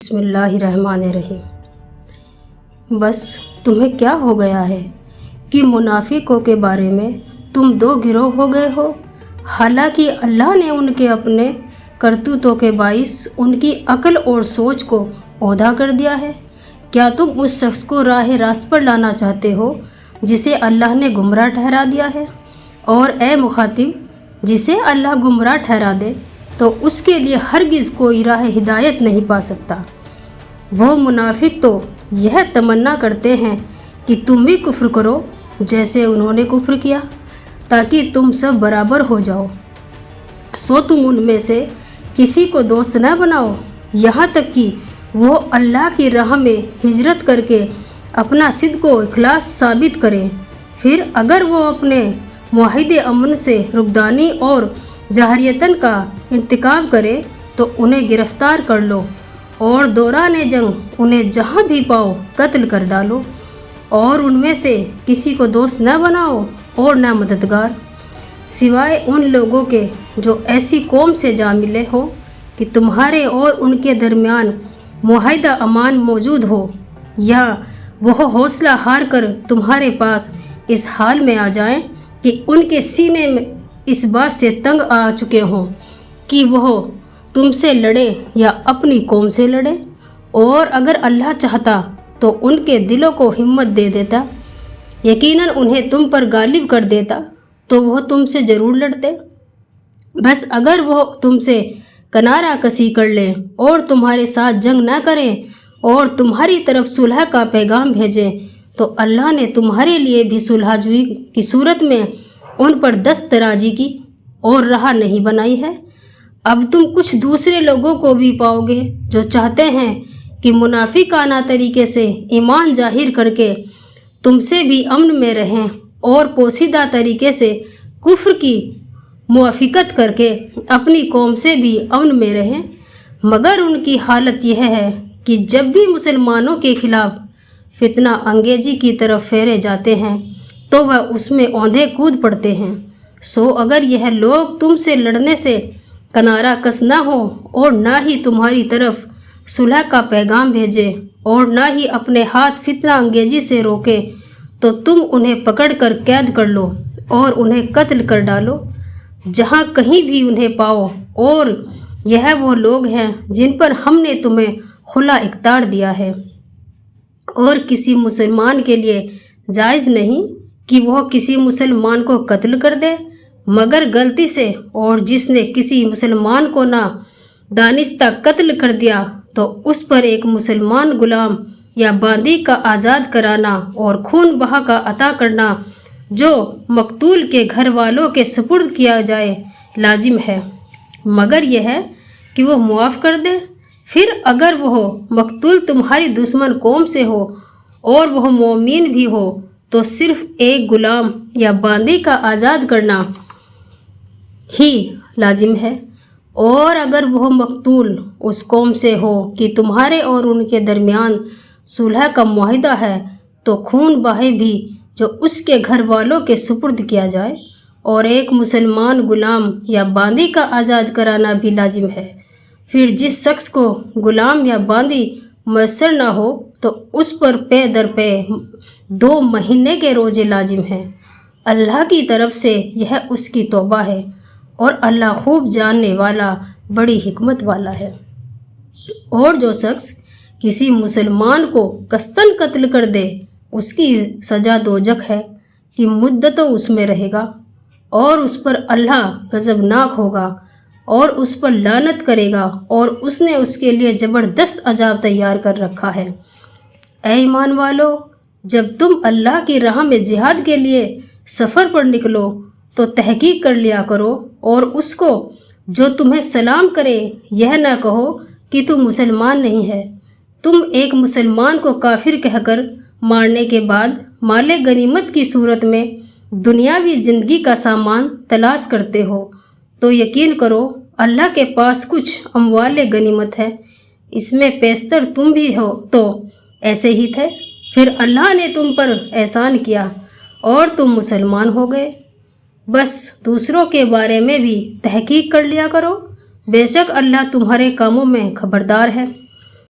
बिस्मिल्लाहिर्रहमानिर्रहीम। बस तुम्हें क्या हो गया है कि मुनाफिकों के बारे में तुम दो गिरोह हो गए हो। हालांकि अल्लाह ने उनके अपने करतूतों के बाइस उनकी अक्ल और सोच को औधा कर दिया है। क्या तुम उस शख्स को राह रास्त पर लाना चाहते हो जिसे अल्लाह ने गुमराह ठहरा दिया है? और ए मुखातिब, जिसे अल्लाह गुमराह ठहरा दे तो उसके लिए हरगिज़ कोई राह हिदायत नहीं पा सकता। वो मुनाफिक तो यह तमन्ना करते हैं कि तुम भी कुफ्र करो जैसे उन्होंने कुफ्र किया, ताकि तुम सब बराबर हो जाओ। सो तुम उनमें से किसी को दोस्त न बनाओ, यहाँ तक कि वो अल्लाह की राह में हिजरत करके अपना सिद्क़ व इखलास साबित करें। फिर अगर वो अपने मुआहिदे अमन से रुकदानी और जहरियतन का इंतकाम करे तो उन्हें गिरफ़्तार कर लो और दौरान जंग उन्हें जहाँ भी पाओ कत्ल कर डालो। और उनमें से किसी को दोस्त न बनाओ और न मददगार, सिवाय उन लोगों के जो ऐसी कौम से जा मिले हो कि तुम्हारे और उनके दरमियान मुआहिदा अमान मौजूद हो, या वह हौसला हार कर तुम्हारे पास इस हाल में आ जाएं कि उनके सीने में इस बात से तंग आ चुके हों कि वह तुमसे लड़े या अपनी कौम से लड़े। और अगर अल्लाह चाहता तो उनके दिलों को हिम्मत दे देता, यकीनन उन्हें तुम पर गालिब कर देता, तो वह तुमसे ज़रूर लड़ते। बस अगर वह तुमसे किनारा कसी कर लें और तुम्हारे साथ जंग न करें और तुम्हारी तरफ सुलह का पैगाम भेजें तो अल्लाह ने तुम्हारे लिए भी सुलहजुई की सूरत में उन पर दस्तराजी की और राह नहीं बनाई है। अब तुम कुछ दूसरे लोगों को भी पाओगे जो चाहते हैं कि मुनाफिकाना तरीके से ईमान जाहिर करके तुमसे भी अमन में रहें और पोशीदा तरीके से कुफ्र की मुआफ़िकत करके अपनी कौम से भी अमन में रहें। मगर उनकी हालत यह है कि जब भी मुसलमानों के खिलाफ फितना अंगेजी की तरफ फेरे जाते हैं तो वह उसमें औंधे कूद पड़ते हैं। सो अगर यह लोग तुमसे लड़ने से किनारा कस ना हो और ना ही तुम्हारी तरफ सुलह का पैगाम भेजें और ना ही अपने हाथ फितना अंगेजी से रोके, तो तुम उन्हें पकड़कर कैद कर लो और उन्हें कत्ल कर डालो जहाँ कहीं भी उन्हें पाओ। और यह वो लोग हैं जिन पर हमने तुम्हें खुला इख्तियार दिया है। और किसी मुसलमान के लिए जायज़ नहीं कि वह किसी मुसलमान को कत्ल कर दे मगर गलती से, और जिसने किसी मुसलमान को ना दानिस्ता कत्ल कर दिया तो उस पर एक मुसलमान गुलाम या बांदी का आज़ाद कराना और खून बहा का अता करना जो मकतूल के घर वालों के सुपुर्द किया जाए लाजिम है, मगर यह है कि वह मुआफ़ कर दे। फिर अगर वह मकतूल तुम्हारी दुश्मन कौम से हो और वह मोमिन भी हो तो सिर्फ़ एक गुलाम या बांदी का आज़ाद करना ही लाजिम है। और अगर वह मकतूल उस कौम से हो कि तुम्हारे और उनके दरमियान सुलह का मुआहिदा है तो खून बहे भी जो उसके घर वालों के सुपुर्द किया जाए, और एक मुसलमान गुलाम या बांदी का आज़ाद कराना भी लाजिम है। फिर जिस शख्स को गुलाम या बांदी मैसर ना हो तो उस पर पे दर पे 2 महीने के रोज़े लाजिम हैं। अल्लाह की तरफ से यह उसकी तौबा है और अल्लाह खूब जानने वाला बड़ी हिकमत वाला है। और जो शख्स किसी मुसलमान को कस्तन कत्ल कर दे उसकी सज़ा दोजख है कि मुद्दतों उसमें रहेगा और उस पर अल्लाह गज़बनाक होगा और उस पर लानत करेगा और उसने उसके लिए ज़बरदस्त अजाब तैयार कर रखा है। ऐ ईमान वालो, जब तुम अल्लाह की राह में जिहाद के लिए सफ़र पर निकलो तो तहकीक कर लिया करो और उसको जो तुम्हें सलाम करे यह ना कहो कि तू मुसलमान नहीं है। तुम एक मुसलमान को काफिर कहकर मारने के बाद माले गनीमत की सूरत में दुनियावी ज़िंदगी का सामान तलाश करते हो तो यकीन करो अल्लाह के पास कुछ अमवाले गनीमत है, इसमें पेशतर तुम भी हो तो ऐसे ही थे। फिर अल्लाह ने तुम पर एहसान किया और तुम मुसलमान हो गए। बस दूसरों के बारे में भी तहकीक कर लिया करो, बेशक अल्लाह तुम्हारे कामों में खबरदार है।